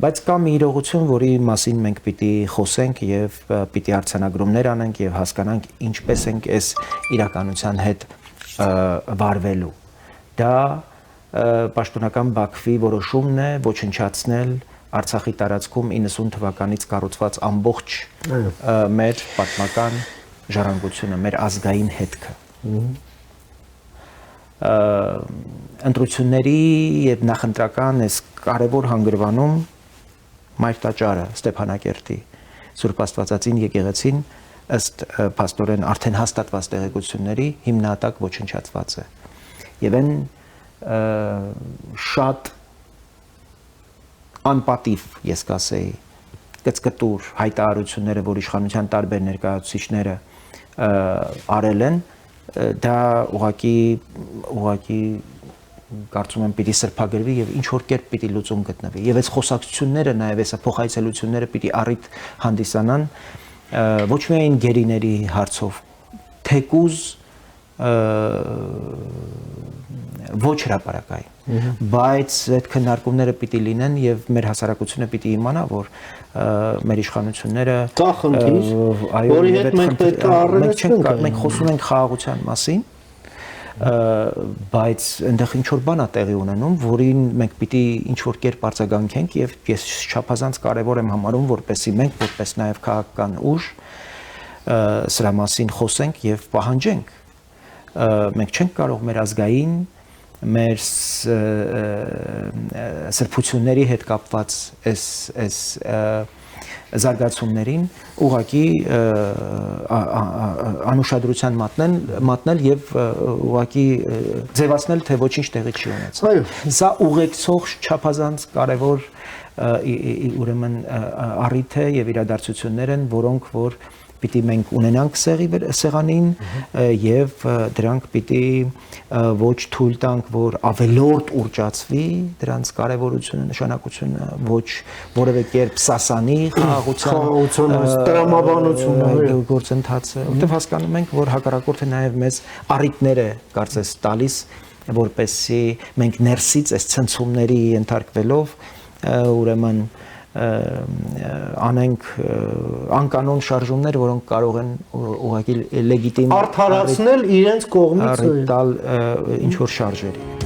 Բայց կա մի իրողություն, որի մասին մենք պիտի խոսենք եւ պիտի արձանագրումներ անենք եւ հասկանանք ինչպես ենք այս իրականության հետ վարվելու։ Դա պաշտոնական Բաքվի որոշումն է ոչնչացնել Արցախի տարածքում 90 թվականից կառուցված ամբողջ մեր պատմական ժառանգությունը, մեր ազգային հետքը։ Ընտրությունների եւ նախընտրական այս կարևոր հանգրվանում Մայր տաճարը Ստեփանակերտի Սուրբ Աստվածածին եկեղեցին ըստ փաստորեն արդեն հաստատված տեղեկությունների հիմնատակ ոչնչացված է։ Եվ այն շատ անպատիվ, ես կասեի, կծկտուր հայտարարությունները, որ իշխանության տարբեր ներկայացուցիչները արել են, դա ուղղակի կարծում եմ պիտի սրբագրվի եւ ինչ որ կերպ պիտի լուծում գտնվի։ Եվ այս խոսակցությունները նաեւ այս փոխայցելությունները պիտի առիթ հանդիսանան ոչ միայն գերիների հարցով, թեկուզ ոչ հրապարակային, բայց այդ քննարկումները պիտի լինեն եւ մեր հասարակությունը պիտի իմանա, որ մեր իշխանությունները կա խնդիր, որի հետ մենք պետք է առնչվենք, մենք խոսում ենք խաղաղության մասին, բայց այնտեղ ինչ որ բան է տեղի ունենում, որին մենք պիտի ինչ որ կերպ արձագանքենք եւ ես չափազանց կարեւոր եմ համարում, որպեսզի մենք որպես նաեւ քաղաքական ուժ սրա մասին խոսենք եւ պահանջենք։ Մենք չենք կարող մեր ազգային, մեր սրբությունների հետ կապված այս զարգացումներին ուղղակի անուշադրության մատնել եւ ուղղակի ձևացնել, թե ոչինչ տեղի չի ունեցել։ Սա ուղեկցող չափազանց կարևոր ուրեմն առիթ է եւ իրադարձություններ են, որոնք որ պիտի մենք ունենանք սեղանին եւ դրանք պիտի ոչ թույլ տանք, որ ավելորդ ուռճացվի դրանց կարևորությունը, նշանակությունը, ոչ որևէ կերպ սասանի խաղաղության տրամաբանությունը գործընթացը, որտեղ հասկանում ենք, որ հակառակորդը նաեւ մեզ առիթներ է կարծես տալիս, որպեսզի մենք ներսից այս ցնցումների ենթարկվելով ուրեմն անենք անկանոն շարժումներ, որոնք կարող են ուղղակի լեգիտիմ արդարացնել իրենց կողմից տալ ինչ որ շարժերի։